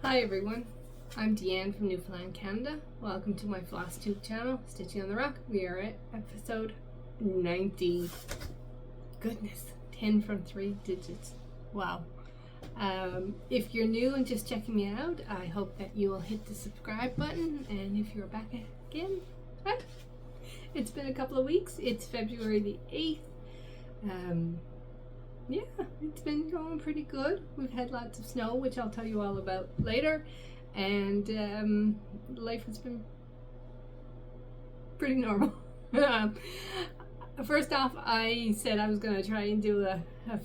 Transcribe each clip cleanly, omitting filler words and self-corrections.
Hi everyone, I'm Deanne from Newfoundland, Canada. Welcome to my Flosstube channel, Stitching on the Rock. We are at episode 90. Goodness, 10 from 3 digits. Wow. If you're new and just checking me out, I hope that you will hit the subscribe button. And if you're back again, hi. It's been a couple of weeks. It's February the 8th. Yeah, it's been going pretty good. We've had lots of snow, which I'll tell you all about later, and life has been pretty normal. First off, I said I was going to try and do a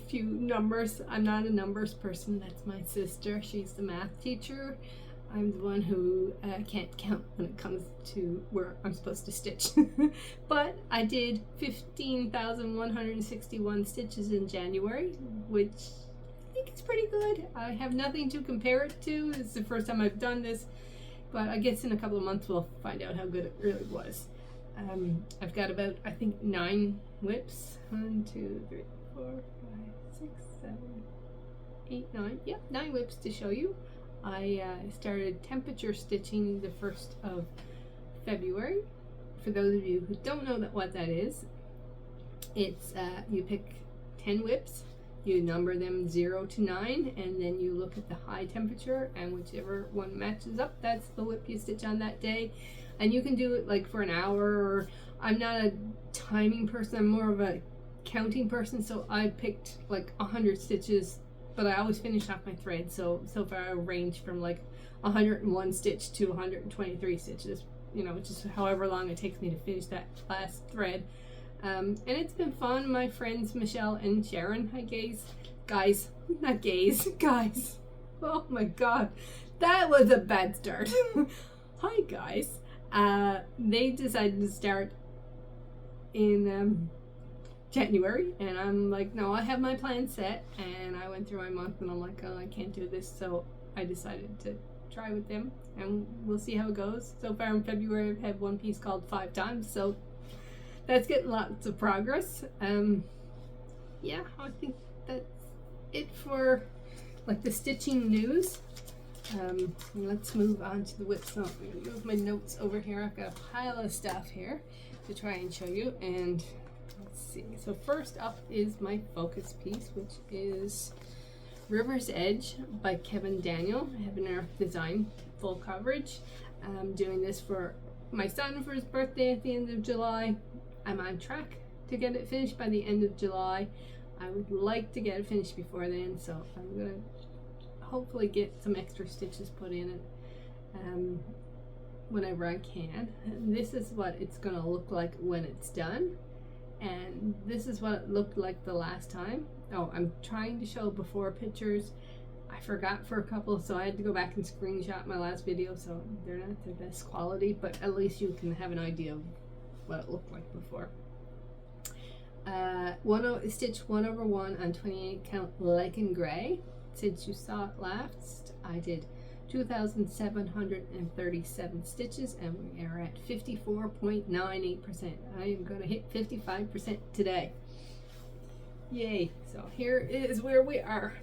few numbers. I'm not a numbers person. That's my sister. She's the math teacher. I'm the one who can't count when it comes to where I'm supposed to stitch. But I did 15,161 stitches in January, which I think is pretty good. I have nothing to compare it to. It's the first time I've done this, but I guess in a couple of months we'll find out how good it really was. I've got about, I think, 9 whips. 1, 2, 3, 4, 5, 6, 7, 8, 9. Yep, 9 whips to show you. I started temperature stitching the 1st of February. For those of you who don't know what that is, it's you pick 10 whips, you number them 0 to 9, and then you look at the high temperature, and whichever one matches up, that's the whip you stitch on that day. And you can do it like for an hour, or I'm not a timing person, I'm more of a counting person, so I picked like 100 stitches, but I always finish off my thread, so far I range from like 101 stitch to 123 stitches, you know, just however long it takes me to finish that last thread. And it's been fun. My friends Michelle and Sharon, hi guys, guys. Oh my god, that was a bad start. Hi guys. They decided to start in January, and I'm like, no, I have my plan set, and I went through my month and I'm like, oh, I can't do this, so I decided to try with them, and we'll see how it goes. So far in February I've had one piece called 5 times, so that's getting lots of progress. Yeah, I think that's it for like the stitching news. Let's move on to the whips. So I'm gonna move my notes over here. I've got a pile of stuff here to try and show you, and let's see. So first up is my focus piece, which is River's Edge by Kevin Daniel. Heaven and Earth Design full coverage. I'm doing this for my son for his birthday at the end of July. I'm on track to get it finished by the end of July. I would like to get it finished before then, so I'm gonna hopefully get some extra stitches put in it whenever I can. And this is what it's gonna look like when it's done. And this is what it looked like the last time. Oh, I'm trying to show before pictures. I forgot for a couple, so I had to go back and screenshot my last video, so they're not the best quality, but at least you can have an idea of what it looked like before. Stitch 1/1 on 28 count Lichen Gray. Since you saw it last, I did 2,737 stitches, and we are at 54.98%. I am going to hit 55% today. Yay. So here is where we are.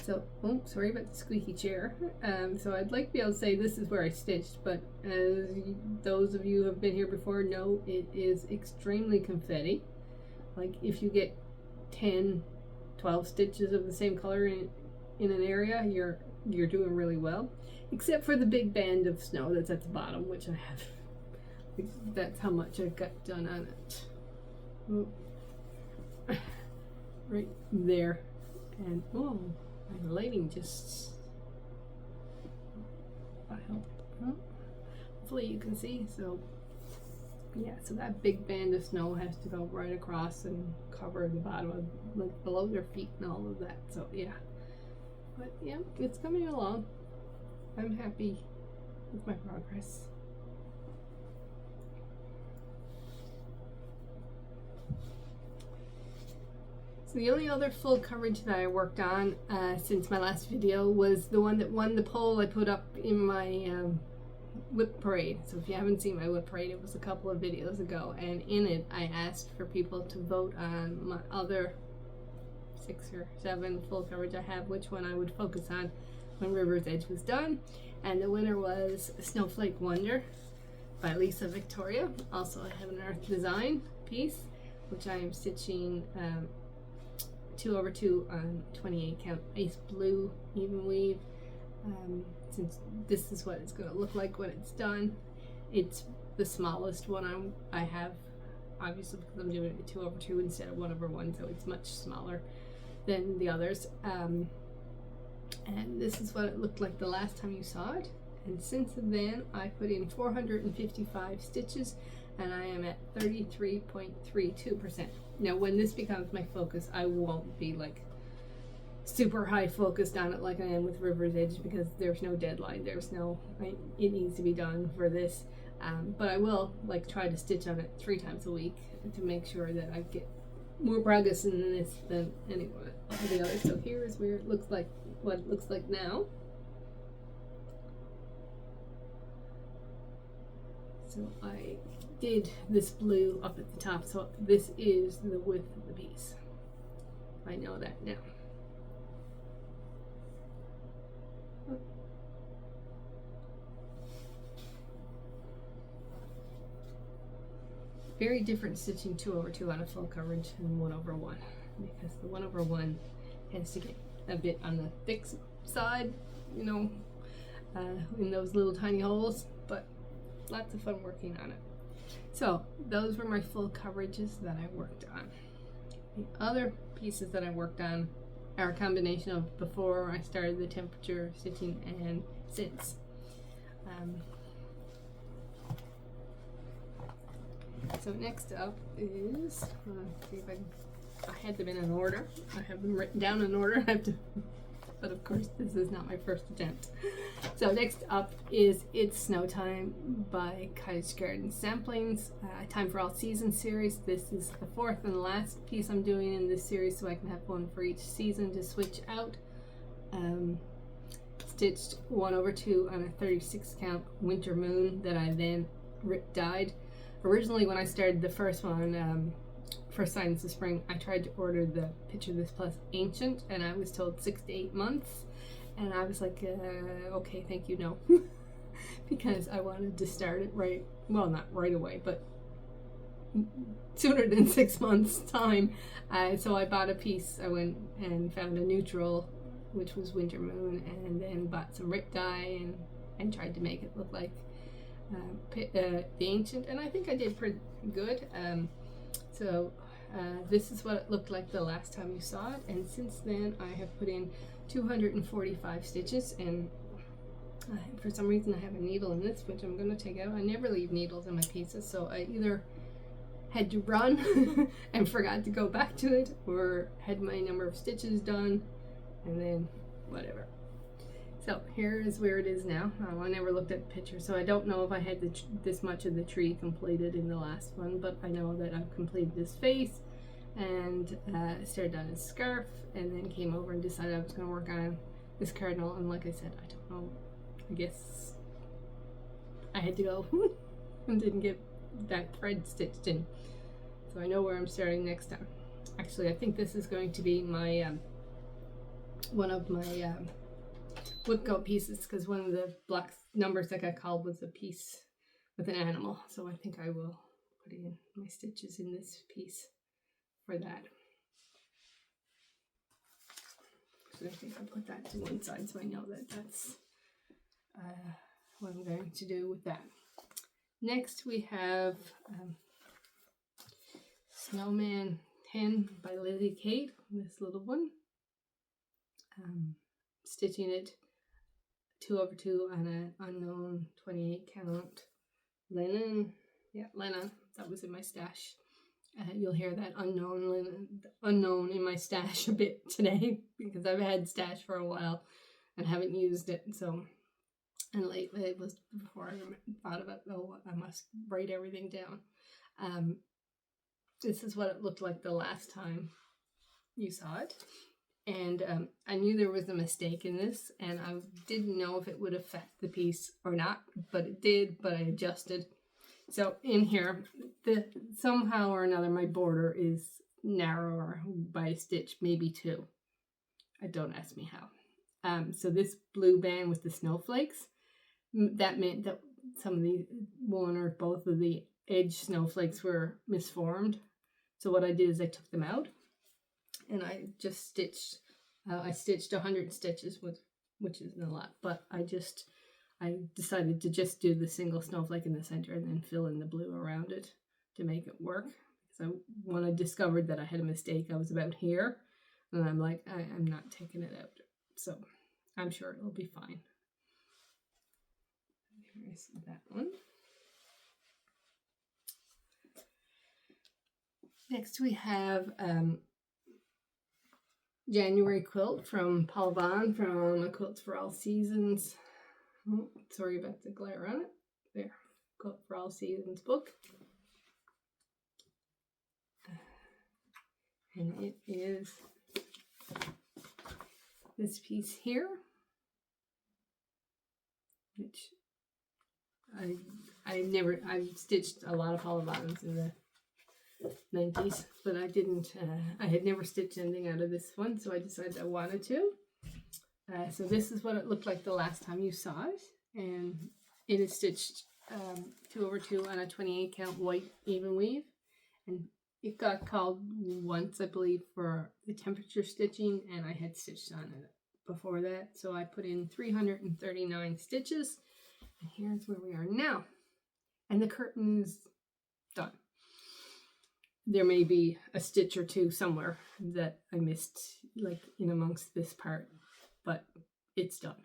So, oh, sorry about the squeaky chair. So I'd like to be able to say this is where I stitched, but as those of you who have been here before know, it is extremely confetti. Like if you get 10, 12 stitches of the same color in an area, you're doing really well. Except for the big band of snow that's at the bottom, which I have. That's how much I've got done on it. Oh. Right there. And oh, my lighting just, I hope, hopefully you can see. So yeah, so that big band of snow has to go right across and cover the bottom of, like, below their feet and all of that. So yeah, but yeah, it's coming along. I'm happy with my progress. So the only other full coverage that I worked on since my last video was the one that won the poll I put up in my whip parade. So if you haven't seen my whip parade, it was a couple of videos ago, and in it I asked for people to vote on my other 6 or 7 full coverage I have, which one I would focus on when River's Edge was done. And the winner was Snowflake Wonder by Lisa Victoria. Also, I have an Earth Design piece, which I am stitching 2/2 on 28 count Ace Blue even weave. Since this is what it's going to look like when it's done. It's the smallest one I have, obviously, because I'm doing it 2/2 instead of 1/1, so it's much smaller than the others. And this is what it looked like the last time you saw it. And since then, I put in 455 stitches, and I am at 33.32%. Now, when this becomes my focus, I won't be like super high focused on it like I am with River's Edge, because there's no deadline. There's no, it needs to be done for this. But I will like try to stitch on it 3 times a week to make sure that I get more progress in this than any of the others. So here is where it looks like, what it looks like now. So I did this blue up at the top, so this is the width of the piece. I know that now. Very different stitching 2/2 on a full coverage than 1/1, because the 1/1 tends to get a bit on the thick side, you know, in those little tiny holes, but lots of fun working on it. So those were my full coverages that I worked on. The other pieces that I worked on are a combination of before I started the temperature stitching and since. So next up is, see if I had them in an order. I have them written down in order. I have to, but of course this is not my first attempt. So next up is It's Snow Time by Cottage Garden Samplings, Time for All Seasons series. This is the 4th and last piece I'm doing in this series, so I can have one for each season to switch out. Stitched 1/2 on a 36 count Winter Moon that I then dyed. Originally, when I started the first one, First Signs of Spring, I tried to order the Picture This Plus Ancient, and I was told 6 to 8 months, and I was like, okay, thank you, no, because I wanted to start it right, well, not right away, but sooner than 6 months time. So I bought a piece. I went and found a neutral, which was Winter Moon, and then bought some Rip dye and tried to make it look like the Ancient, and I think I did pretty good. So this is what it looked like the last time you saw it, and since then I have put in 245 stitches, and for some reason I have a needle in this, which I'm going to take out. I never leave needles in my pieces, so I either had to run and forgot to go back to it, or had my number of stitches done and then whatever. So here is where it is now. I never looked at the picture, so I don't know if I had this much of the tree completed in the last one, but I know that I've completed this face and started on his scarf, and then came over and decided I was going to work on this cardinal, and like I said, I don't know, I guess I had to go and didn't get that thread stitched in. So I know where I'm starting next time. Actually, I think this is going to be my one of my whip goat pieces, because one of the block numbers that got called was a piece with an animal, so I think I will put in my stitches in this piece for that. So I think I'll put that to one side so I know that that's what I'm going to do with that. Next we have Snowman 10 by Lizzie Kate, this little one. Stitching it 2/2 on an unknown 28 count linen. Yeah, linen. That was in my stash. You'll hear that unknown in my stash a bit today, because I've had stash for a while and haven't used it. So, and lately it was before I thought about, oh, I must write everything down. This is what it looked like the last time you saw it. And I knew there was a mistake in this, and I didn't know if it would affect the piece or not, but it did, but I adjusted. So in here, somehow or another, my border is narrower by a stitch, maybe 2. I don't ask me how. So this blue band with the snowflakes, that meant that some of the one or both of the edge snowflakes were misformed. So what I did is I took them out and I just stitched. I stitched 100 stitches, which isn't a lot, but I decided to just do the single snowflake in the center and then fill in the blue around it to make it work. So when I discovered that I had a mistake, I was about here, and I'm like, I'm not taking it out. So I'm sure it'll be fine. Here's that one. Next we have January quilt from Paul Vaughn from A Quilt for All Seasons. Oh, sorry about the glare on it. There, Quilt for All Seasons book. And it is this piece here, which I've stitched a lot of Paul Vaughns in the 90s, but I had never stitched anything out of this one, so I decided I wanted to. So this is what it looked like the last time you saw it, and it is stitched 2/2 on a 28 count white even weave, and it got called once, I believe, for the temperature stitching, and I had stitched on it before that, so I put in 339 stitches, and here's where we are now, and the curtain's done. There may be a stitch or two somewhere that I missed, like in amongst this part, but it's done.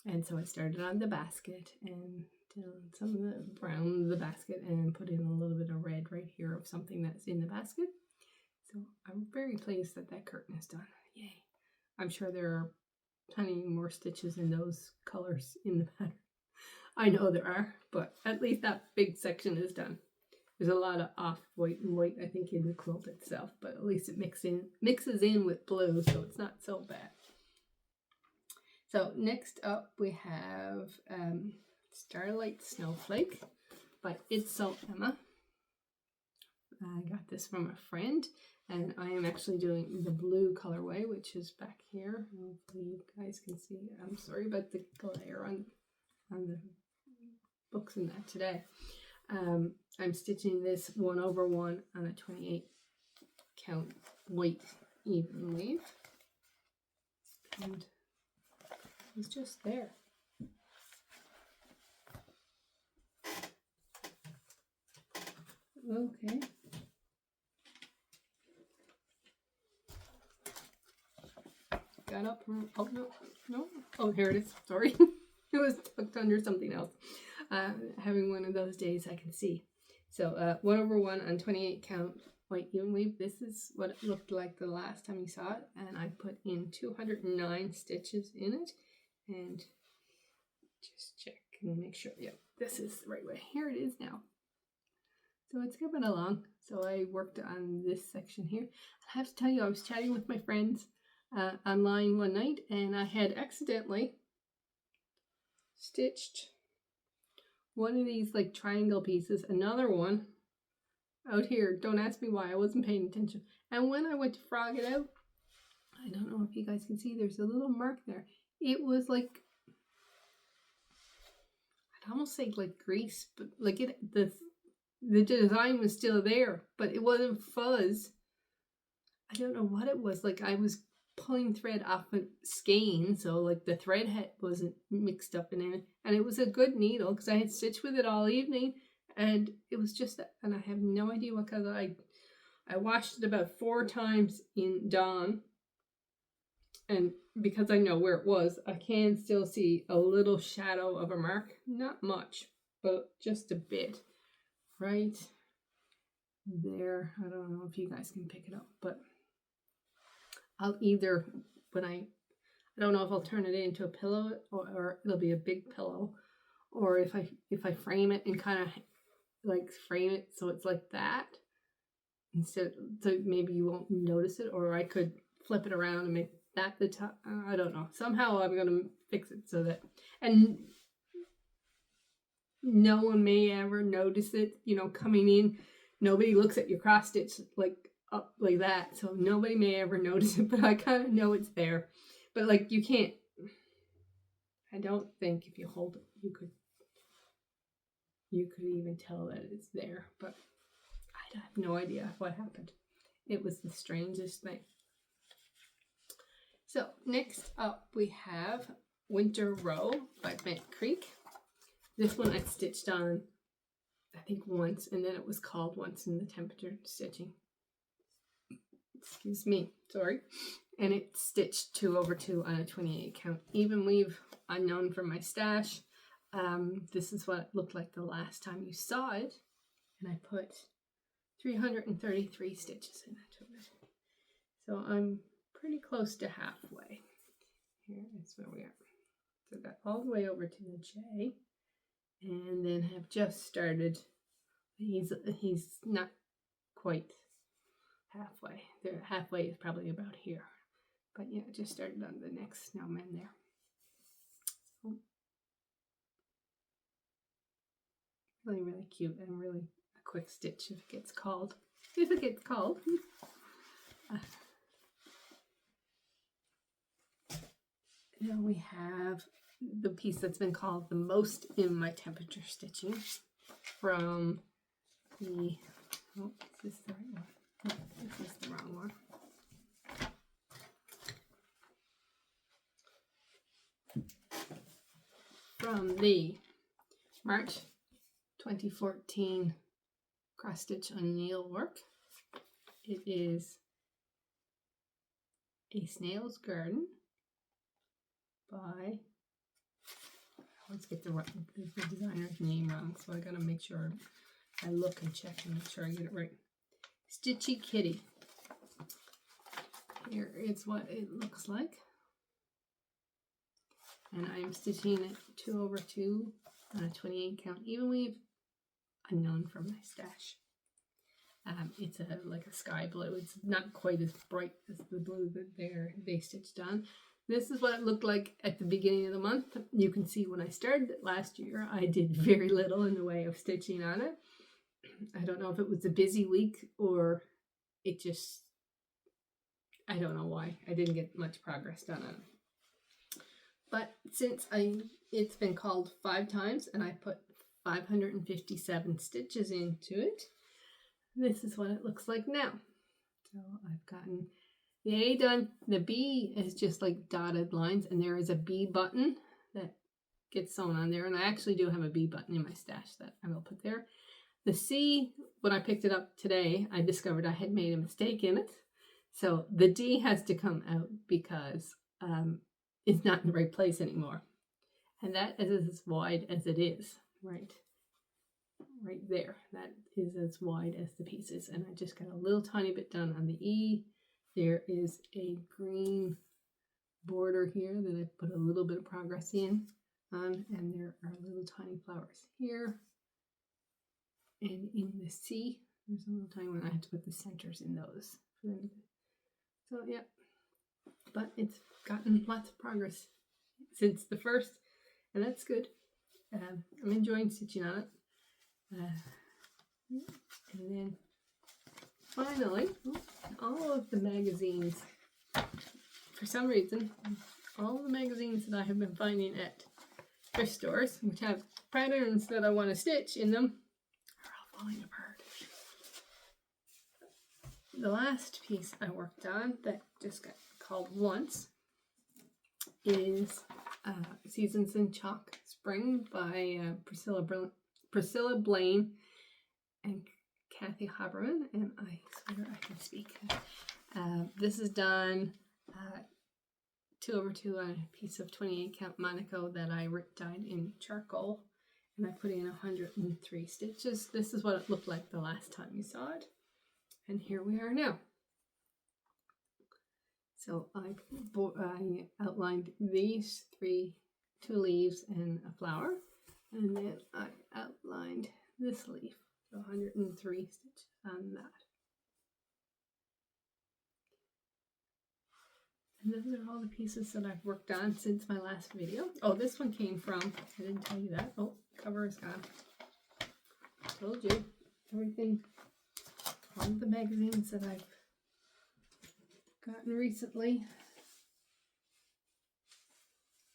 And so I started on the basket and did some of the brown of the basket and put in a little bit of red right here of something that's in the basket. So I'm very pleased that that curtain is done. Yay. I'm sure there are plenty more stitches in those colors in the pattern. I know there are, but at least that big section is done. There's a lot of off white and white, I think, in the quilt itself, but at least it mixes in with blue, so it's not so bad. So next up we have Starlight Snowflake by It's So Emma. I got this from a friend, and I am actually doing the blue colorway, which is back here. Hopefully you guys can see. I'm sorry about the glare on the books and that today. I'm stitching this 1/1 on a 28 count white even weave, and it's just there. Okay. Got up from, oh no, oh here it is, sorry. It was tucked under something else. Having one of those days, I can see. So 1/1 on 28 count white even weave. This is what it looked like the last time you saw it, and I put in 209 stitches in it, and just check and make sure, yeah, this is the right way. Here it is now. So it's coming along. So I worked on this section here. I have to tell you, I was chatting with my friends online one night, and I had accidentally stitched one of these like triangle pieces, another one out here. Don't ask me why, I wasn't paying attention. And when I went to frog it out, I don't know if you guys can see, there's a little mark there. It was like, I'd almost say like grease, but like the design was still there, but it wasn't fuzz. I don't know what it was. Like I was pulling thread off a skein, so like the thread head wasn't mixed up in it, and it was a good needle because I had stitched with it all evening, and it was just, and I have no idea what color. I washed it about 4 times in Dawn, and because I know where it was, I can still see a little shadow of a mark, not much, but just a bit right there. I don't know if you guys can pick it up, but I'll either, when I don't know if I'll turn it into a pillow or it'll be a big pillow, or if I frame it and kind of like frame it so it's like that instead, so maybe you won't notice it, or I could flip it around and make that the top. I don't know. Somehow I'm gonna fix it so that, and no one may ever notice it, you know, coming in. Nobody looks at your cross stitch like up like that, so nobody may ever notice it, but I kind of know it's there. But like you can't, I don't think if you hold it, you could even tell that it's there, but I have no idea what happened. It was the strangest thing. So next up we have Winter Row by Bent Creek. This one I stitched on, I think once, and then it was called once in the temperature stitching. Excuse me, sorry. And it's stitched 2/2 on a 28 count even weave, unknown from my stash. This is what it looked like the last time you saw it, and I put 333 stitches into it. So I'm pretty close to halfway. Here is where we are. So I got all the way over to the J, and then have just started. He's not quite halfway. The halfway is probably about here. But yeah, just started on the next snowman there. So, really, really cute and really a quick stitch if it gets called. If it gets called. Now we have the piece that's been called the most in my temperature stitching from the, oh, is this the right one? No, this is the wrong one. From the March 2014 cross stitch on needlework. It is A Snail's Garden by, I always get the designer's name wrong, so I gotta make sure I look and check and make sure I get it right. Stitchy Kitty. Here is what it looks like. And I'm stitching it 2/2 on a 28 count even weave, unknown from my stash. It's like a sky blue. It's not quite as bright as the blue that they stitched on. This is what it looked like at the beginning of the month. You can see when I started it last year, I did very little in the way of stitching on it. I don't know if it was a busy week or it just, I don't know why. I didn't get much progress done on it. But since it's been called 5 times and I put 557 stitches into it, this is what it looks like now. So I've gotten the A done. The B is just like dotted lines, and there is a B button that gets sewn on there, and I actually do have a B button in my stash that I will put there. The C, when I picked it up today, I discovered I had made a mistake in it. So the D has to come out because it's not in the right place anymore. And that is as wide as it is, right there. That is as wide as the pieces. And I just got a little tiny bit done on the E. There is a green border here that I put a little bit of progress in on, and there are little tiny flowers here. And in the C, there's a little tiny one. I have to put the centers in those. So yeah, but it's gotten lots of progress since the first, and that's good. I'm enjoying stitching on it. And then finally, all of the magazines, for some reason, all the magazines that I have been finding at thrift stores, which have patterns that I want to stitch in them, are all falling apart. The last piece I worked on that just got called once is Seasons in Chalk Spring by Priscilla Blaine and Kathy Haberman, and I swear I can speak. This is done 2/2 on a piece of 28 count Monaco that I dyed in charcoal, and I put in 103 stitches. This is what it looked like the last time you saw it, and here we are now. So I outlined these 2 leaves and a flower, and then I outlined this leaf, so 103 stitches on that. And those are all the pieces that I've worked on since my last video. Oh, this one came from, I didn't tell you that. Oh, cover is gone. Told you. Everything, all of the magazines that I've gotten recently.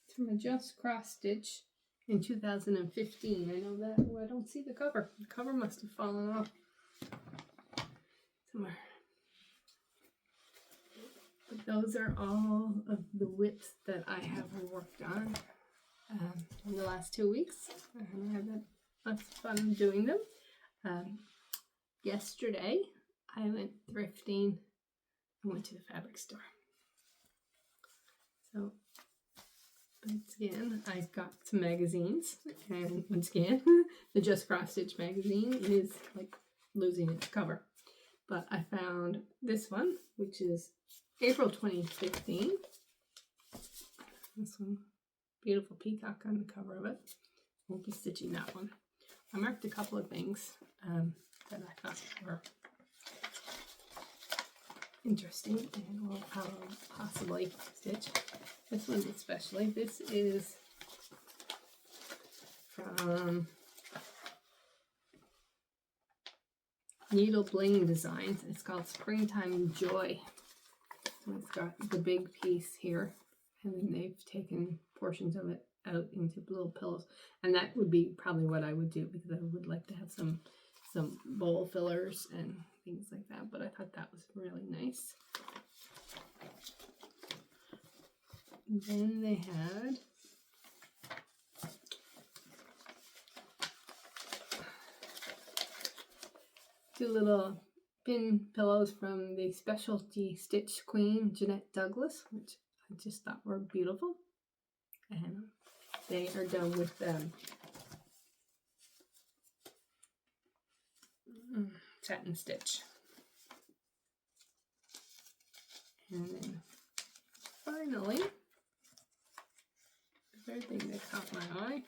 It's from a Just Cross Stitch in 2015. I know that. Oh, I don't see the cover. The cover must have fallen off somewhere. But those are all of the whips that I have worked on in the last 2 weeks. And I've had lots of fun doing them. Yesterday, I went thrifting. I went to the fabric store. So, once again, I got some magazines. And once again, the Just Cross Stitch magazine is like losing its cover. But I found this one, which is April 2015. This one, beautiful peacock on the cover of it. Won't be stitching that one. I marked a couple of things that I thought were interesting and will possibly stitch. This one especially. This is from Needle Bling Designs. It's called Springtime Joy. So it's got the big piece here, and then they've taken portions of it out into little pillows, and that would be probably what I would do, because I would like to have some bowl fillers and things like that. But I thought that was really nice. And then they had two little pin pillows from the Specialty Stitch Queen, Jeanette Douglas, which I just thought were beautiful. And they are done with satin stitch. And then finally, the third thing that caught my eye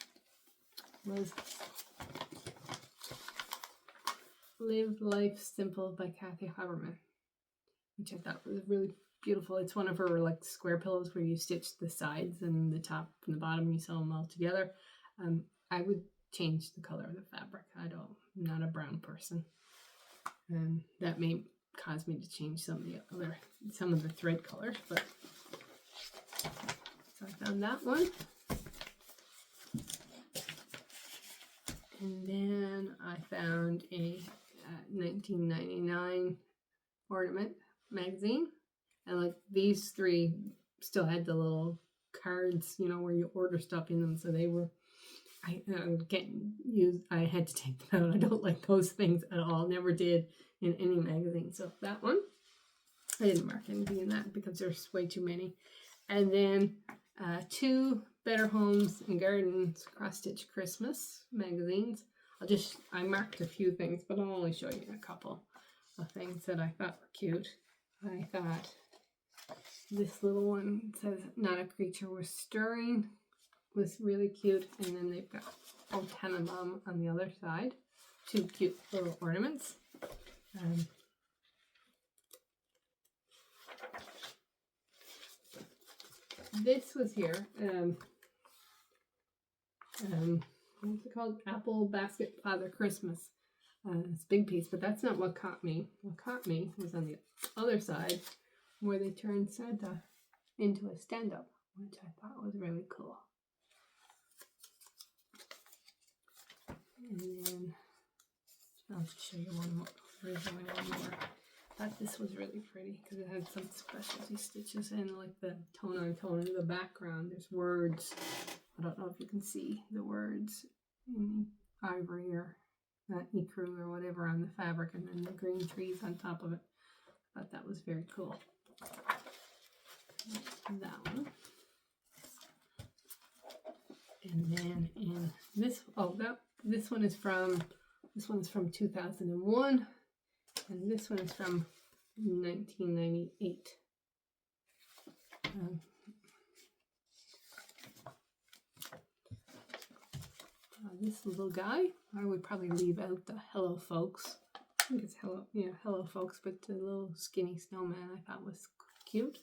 was Live Life Simple by Kathy Haberman, which I thought was really beautiful. It's one of her like square pillows where you stitch the sides and the top and the bottom, you sew them all together. I would change the color of the fabric. I'm not a brown person, and that may cause me to change some of the thread colors. But so I found that one, and then I found a 1999 ornament magazine. And like these three still had the little cards, where you order stuff in them. So they were, I had to take them out. I don't like those things at all. Never did in any magazine. So that one, I didn't mark anything in that because there's way too many. And then two Better Homes and Gardens Cross Stitch Christmas magazines. I marked a few things, but I'll only show you a couple of things that I thought were cute. I thought this little one says "Not a Creature Was Stirring" was really cute, and then they've got all 10 of them on the other side. Two cute little ornaments. This was here. What's it called? Apple Basket Father Christmas. It's a big piece, but that's not what caught me. What caught me was on the other side, where they turned Santa into a stand-up, which I thought was really cool. And then I'll just show you one more. There's only one more. I thought this was really pretty because it had some specialty stitches in, like the tone on tone in the background. There's words. I don't know if you can see the words in the ivory or ecru or whatever on the fabric, and then the green trees on top of it. I thought that was very cool. That one. And then in this one is from 2001, and this one is from 1998. This little guy, I would probably leave out the Hello Folks. I think it's Hello Folks, but the little skinny snowman I thought was cute.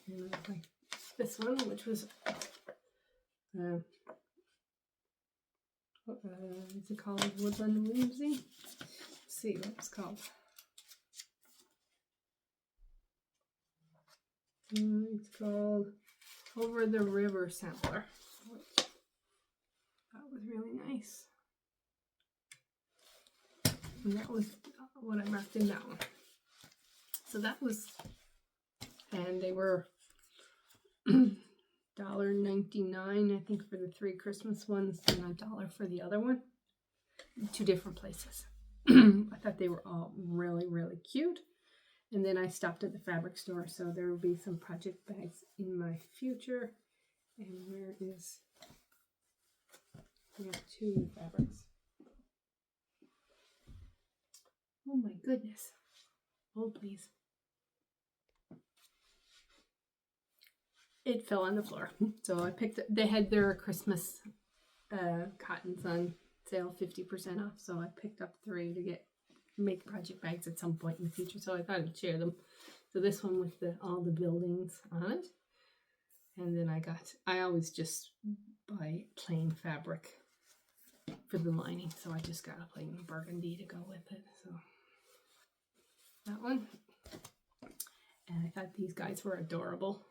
And like this one, which was is it called Woodland Whimsy? Let's see what it's called. It's called Over the River Sampler, which that was really nice. And that was what I marked in that one. So that was, and they were $1.99, I think, for the 3 Christmas ones, and $1 for the other one. 2 different places. I thought they were all really, really cute. And then I stopped at the fabric store, so there will be some project bags in my future. And where is, we have 2 fabrics. Oh my goodness. Oh, please. It fell on the floor. So I picked up, they had their Christmas cottons on sale, 50% off. So I picked up 3 to make project bags at some point in the future. So I thought I'd share them. So this one with all the buildings on it. And then I always just buy plain fabric for the lining. So I just got a plain burgundy to go with it. So that one. And I thought these guys were adorable.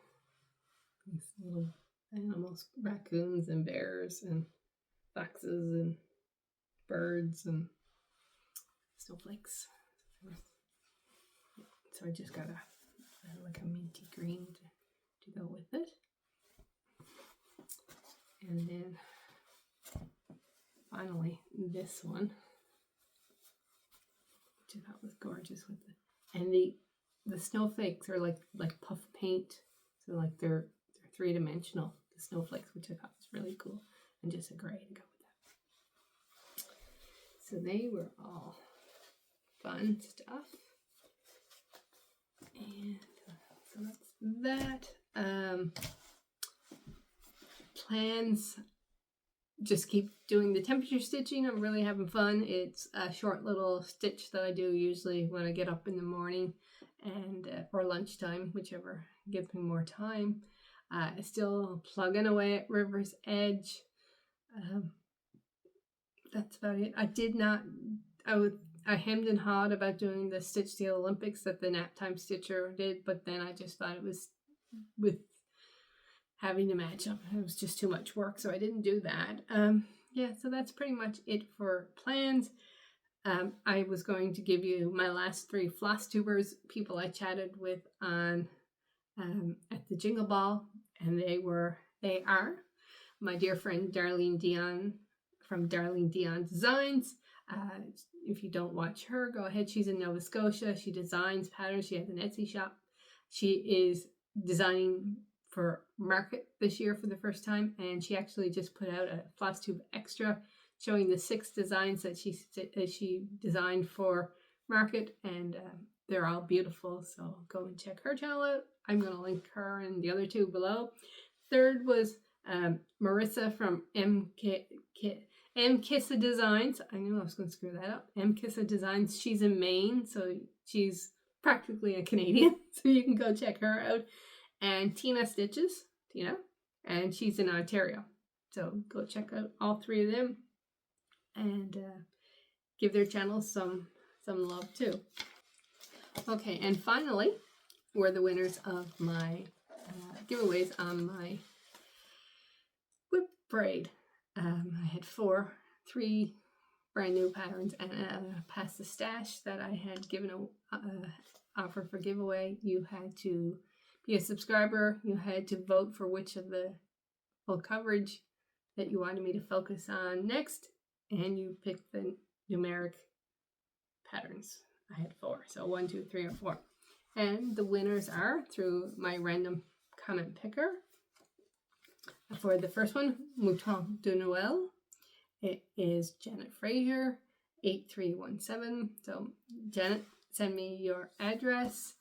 These little animals, raccoons and bears and foxes and birds and snowflakes. So I just got like a minty green to go with it. And then finally this one, which I thought was gorgeous with and the snowflakes are like puff paint. So like they're 3-dimensional, the snowflakes, which I thought was really cool, and just a gray to go with that. So they were all fun stuff. And so that's that. Plans, just keep doing the temperature stitching. I'm really having fun. It's a short little stitch that I do usually when I get up in the morning and or lunchtime, whichever gives me more time. Still plugging away at River's Edge. That's about it. I hemmed and hawed about doing the Stitch the Olympics that the Naptime Stitcher did, but then I just thought it was, with having to match up, it was just too much work, so I didn't do that. Yeah, so that's pretty much it for plans. I was going to give you my last 3 Flosstubers people I chatted with on at the Jingle Ball, and they are my dear friend Darlene Dion from Darlene Dion Designs. If you don't watch her, go ahead. She's in Nova Scotia. She designs patterns. She has an Etsy shop. She is designing for Market this year for the first time, and she actually just put out a Flosstube Extra showing the 6 designs that she designed for Market, and they're all beautiful. So go and check her channel out. I'm going to link her and the other 2 below. Third was Marissa from M Kissa Designs. I knew I was going to screw that up. M Kissa Designs. She's in Maine, so she's practically a Canadian. So you can go check her out. And Tina Stitches, and she's in Ontario. So go check out all 3 of them and give their channels some love too. Okay, and finally, were the winners of my giveaways on my whip braid. I had 3 brand new patterns and past the stash that I had given a offer for giveaway. You had to be a subscriber. You had to vote for which of the full coverage that you wanted me to focus on next, and you picked the numeric patterns. I had 4, so 1, 2, 3, or 4. And the winners are through my random comment picker. For the first one, Mouton de Noël, it is Janet Frazier, 8317. So Janet, send me your address.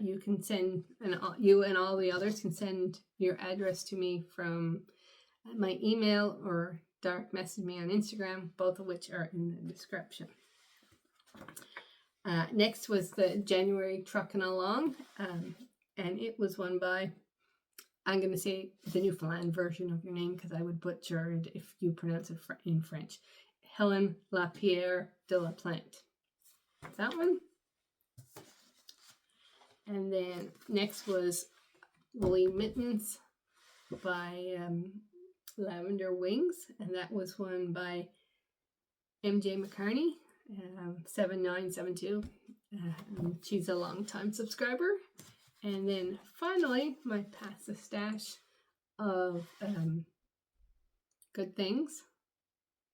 You can send, you and all the others can send your address to me from my email or direct message me on Instagram, both of which are in the description. Next was the January Truckin' Along, and it was won by I'm going to say the Newfoundland version of your name because I would butcher it if you pronounce it in French. Helen Lapierre de la Plante. That one. And then next was Woolly Mittens by Lavender Wings, and that was one by MJ McCarney, 7972. She's a long-time subscriber. And then finally, my Pass the Stash of Good Things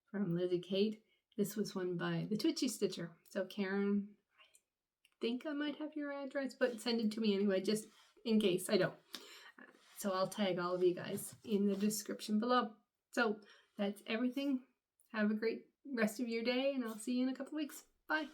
from Lizzie Kate. This was one by the Twitchy Stitcher. So Karen, I think I might have your address, but send it to me anyway, just in case I don't. So I'll tag all of you guys in the description below. So that's everything. Have a great rest of your day, and I'll see you in a couple weeks. Bye.